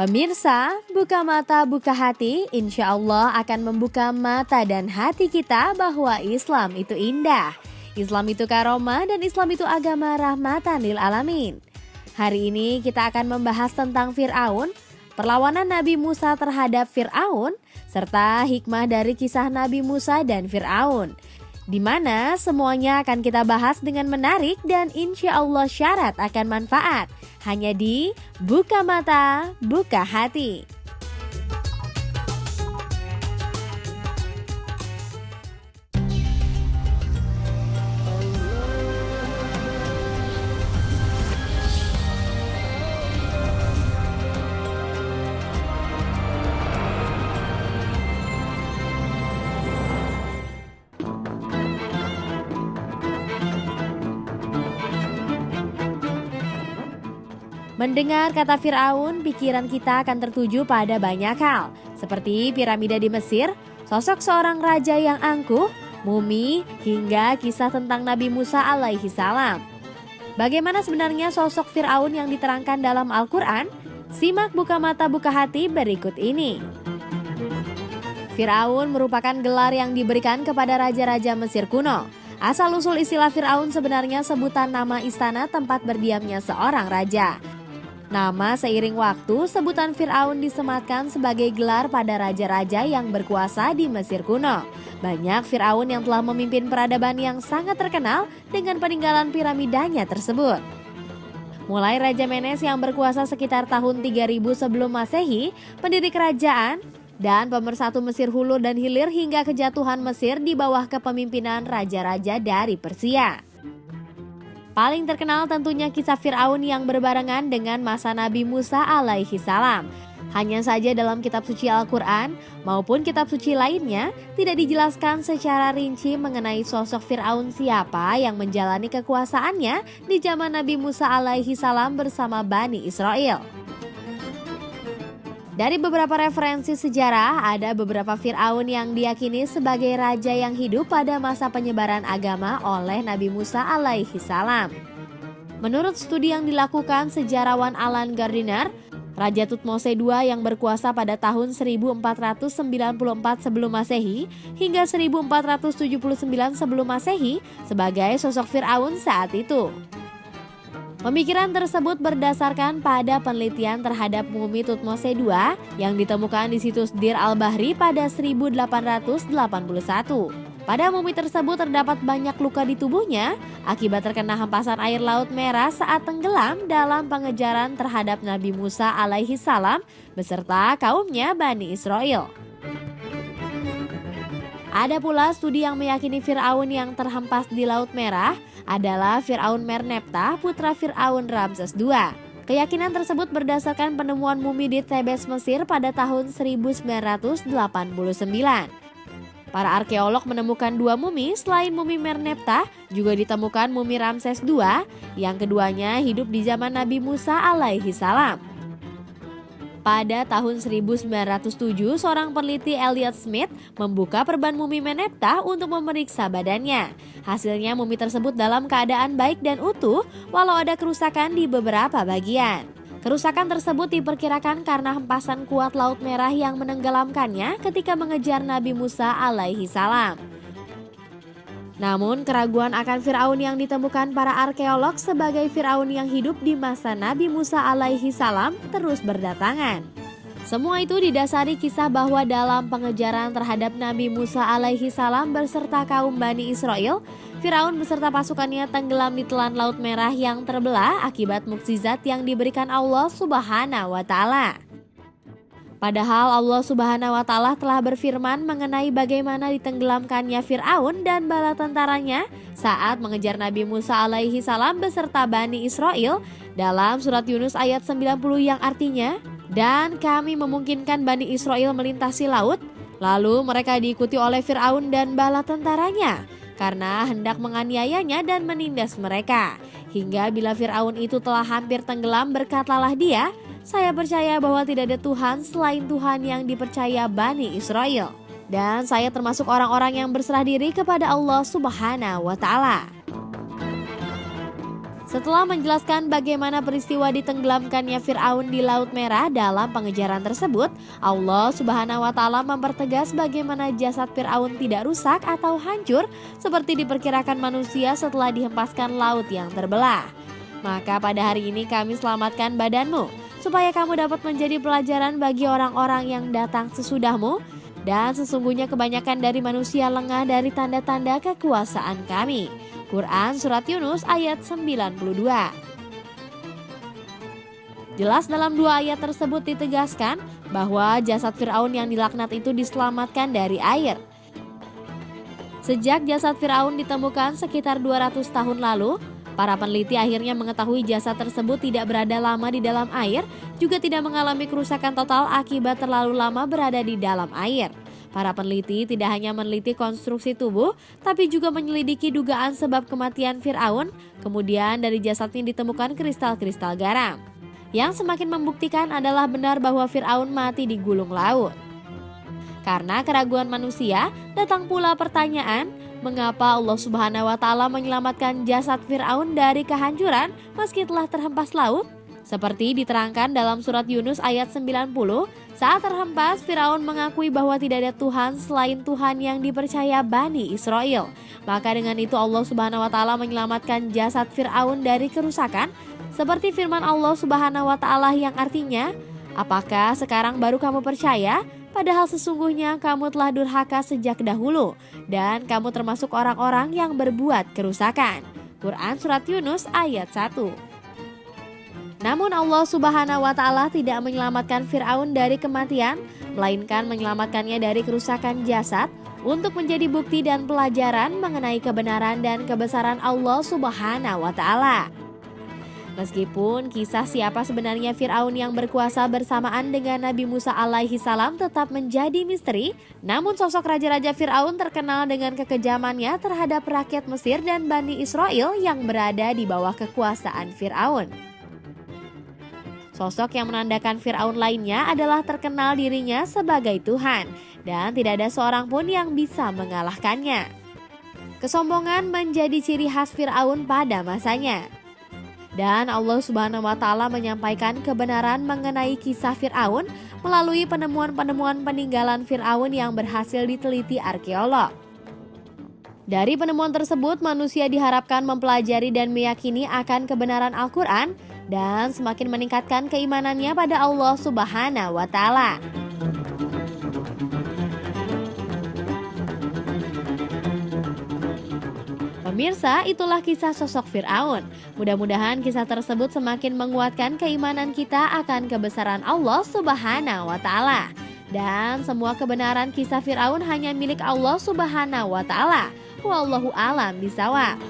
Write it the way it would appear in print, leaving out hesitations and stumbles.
Pemirsa, buka mata, buka hati, insya Allah akan membuka mata dan hati kita bahwa Islam itu indah. Islam itu karomah dan Islam itu agama rahmatan lil alamin. Hari ini kita akan membahas tentang Fir'aun, perlawanan Nabi Musa terhadap Fir'aun, serta hikmah dari kisah Nabi Musa dan Fir'aun. Di mana semuanya akan kita bahas dengan menarik dan insya Allah syarat akan manfaat. Hanya di Buka Mata, Buka Hati. Mendengar kata Fir'aun, pikiran kita akan tertuju pada banyak hal, seperti piramida di Mesir, sosok seorang raja yang angkuh, mumi, hingga kisah tentang Nabi Musa alaihi salam. Bagaimana sebenarnya sosok Fir'aun yang diterangkan dalam Al-Quran? Simak Buka Mata Buka Hati berikut ini. Fir'aun merupakan gelar yang diberikan kepada raja-raja Mesir kuno. Asal-usul istilah Fir'aun sebenarnya sebutan nama istana tempat berdiamnya seorang raja. Nama seiring waktu, sebutan Fir'aun disematkan sebagai gelar pada raja-raja yang berkuasa di Mesir kuno. Banyak Fir'aun yang telah memimpin peradaban yang sangat terkenal dengan peninggalan piramidanya tersebut. Mulai Raja Menes yang berkuasa sekitar tahun 3000 sebelum Masehi, pendiri kerajaan, dan pemersatu Mesir Hulu dan Hilir hingga kejatuhan Mesir di bawah kepemimpinan raja-raja dari Persia. Paling terkenal tentunya kisah Fir'aun yang berbarengan dengan masa Nabi Musa alaihi salam. Hanya saja dalam kitab suci Al-Quran maupun kitab suci lainnya tidak dijelaskan secara rinci mengenai sosok Fir'aun siapa yang menjalani kekuasaannya di zaman Nabi Musa alaihi salam bersama Bani Israel. Dari beberapa referensi sejarah, ada beberapa Fir'aun yang diyakini sebagai raja yang hidup pada masa penyebaran agama oleh Nabi Musa alaihi salam. Menurut studi yang dilakukan sejarawan Alan Gardiner, Raja Thutmose II yang berkuasa pada tahun 1494 sebelum Masehi hingga 1479 sebelum Masehi sebagai sosok Fir'aun saat itu. Pemikiran tersebut berdasarkan pada penelitian terhadap mumi Thutmose II yang ditemukan di situs Dir al-Bahri pada 1881. Pada mumi tersebut terdapat banyak luka di tubuhnya akibat terkena hempasan air Laut Merah saat tenggelam dalam pengejaran terhadap Nabi Musa alaihi salam beserta kaumnya Bani Israel. Ada pula studi yang meyakini Fir'aun yang terhempas di Laut Merah adalah Fir'aun Merneptah, putra Fir'aun Ramses II. Keyakinan tersebut berdasarkan penemuan mumi di Thebes, Mesir pada tahun 1989. Para arkeolog menemukan dua mumi selain mumi Merneptah, juga ditemukan mumi Ramses II, yang keduanya hidup di zaman Nabi Musa alaihi salam. Pada tahun 1907, seorang peneliti Elliot Smith membuka perban mumi Merneptah untuk memeriksa badannya. Hasilnya mumi tersebut dalam keadaan baik dan utuh, walau ada kerusakan di beberapa bagian. Kerusakan tersebut diperkirakan karena hempasan kuat Laut Merah yang menenggelamkannya ketika mengejar Nabi Musa alaihi salam. Namun keraguan akan Fir'aun yang ditemukan para arkeolog sebagai Fir'aun yang hidup di masa Nabi Musa alaihi salam terus berdatangan. Semua itu didasari kisah bahwa dalam pengejaran terhadap Nabi Musa alaihi salam berserta kaum Bani Israel, Fir'aun beserta pasukannya tenggelam di telan Laut Merah yang terbelah akibat mukjizat yang diberikan Allah Subhanahu wa Ta'ala. Padahal Allah Subhanahu wa Ta'ala telah berfirman mengenai bagaimana ditenggelamkannya Fir'aun dan bala tentaranya saat mengejar Nabi Musa alaihi salam beserta Bani Israel dalam surat Yunus ayat 90 yang artinya, "Dan kami memungkinkan Bani Israel melintasi laut, lalu mereka diikuti oleh Fir'aun dan bala tentaranya karena hendak menganiayanya dan menindas mereka. Hingga bila Fir'aun itu telah hampir tenggelam, berkatalah dia, saya percaya bahwa tidak ada Tuhan selain Tuhan yang dipercaya Bani Israel. Dan saya termasuk orang-orang yang berserah diri kepada Allah Subhanahu wa Ta'ala." Setelah menjelaskan bagaimana peristiwa ditenggelamkannya Fir'aun di Laut Merah dalam pengejaran tersebut, Allah Subhanahu wa Ta'ala mempertegas bagaimana jasad Fir'aun tidak rusak atau hancur seperti diperkirakan manusia setelah dihempaskan laut yang terbelah. Maka pada hari ini kami selamatkan badanmu, supaya kamu dapat menjadi pelajaran bagi orang-orang yang datang sesudahmu, dan sesungguhnya kebanyakan dari manusia lengah dari tanda-tanda kekuasaan kami. Quran Surat Yunus ayat 92. Jelas dalam dua ayat tersebut ditegaskan bahwa jasad Fir'aun yang dilaknat itu diselamatkan dari air. Sejak jasad Fir'aun ditemukan sekitar 200 tahun lalu, para peneliti akhirnya mengetahui jasad tersebut tidak berada lama di dalam air, juga tidak mengalami kerusakan total akibat terlalu lama berada di dalam air. Para peneliti tidak hanya meneliti konstruksi tubuh, tapi juga menyelidiki dugaan sebab kematian Fir'aun. Kemudian dari jasadnya ditemukan kristal-kristal garam, yang semakin membuktikan adalah benar bahwa Fir'aun mati di gulung laut. Karena keraguan manusia, datang pula pertanyaan, mengapa Allah Subhanahu wa Ta'ala menyelamatkan jasad Fir'aun dari kehancuran meski telah terhempas laut? Seperti diterangkan dalam surat Yunus ayat 90, saat terhempas Fir'aun mengakui bahwa tidak ada Tuhan selain Tuhan yang dipercaya Bani Israel. Maka dengan itu Allah Subhanahu wa Ta'ala menyelamatkan jasad Fir'aun dari kerusakan, seperti firman Allah Subhanahu wa Ta'ala yang artinya, apakah sekarang baru kamu percaya? Padahal sesungguhnya kamu telah durhaka sejak dahulu, dan kamu termasuk orang-orang yang berbuat kerusakan. Quran Surat Yunus ayat 1. Namun Allah Subhanahu wa Ta'ala tidak menyelamatkan Fir'aun dari kematian, melainkan menyelamatkannya dari kerusakan jasad untuk menjadi bukti dan pelajaran mengenai kebenaran dan kebesaran Allah Subhanahu wa Ta'ala. Meskipun kisah siapa sebenarnya Fir'aun yang berkuasa bersamaan dengan Nabi Musa alaihi salam tetap menjadi misteri, namun sosok raja-raja Fir'aun terkenal dengan kekejamannya terhadap rakyat Mesir dan Bani Israel yang berada di bawah kekuasaan Fir'aun. Sosok yang menandakan Fir'aun lainnya adalah terkenal dirinya sebagai Tuhan, dan tidak ada seorang pun yang bisa mengalahkannya. Kesombongan menjadi ciri khas Fir'aun pada masanya. Dan Allah Subhanahu wa Ta'ala menyampaikan kebenaran mengenai kisah Fir'aun melalui penemuan-penemuan peninggalan Fir'aun yang berhasil diteliti arkeolog. Dari penemuan tersebut, manusia diharapkan mempelajari dan meyakini akan kebenaran Al-Quran dan semakin meningkatkan keimanannya pada Allah Subhanahu wa Ta'ala. Pemirsa, itulah kisah sosok Fir'aun. Mudah-mudahan kisah tersebut semakin menguatkan keimanan kita akan kebesaran Allah Subhanahu wa Ta'ala. Dan semua kebenaran kisah Fir'aun hanya milik Allah Subhanahu wa Ta'ala. Wallahu a'lam bishawab.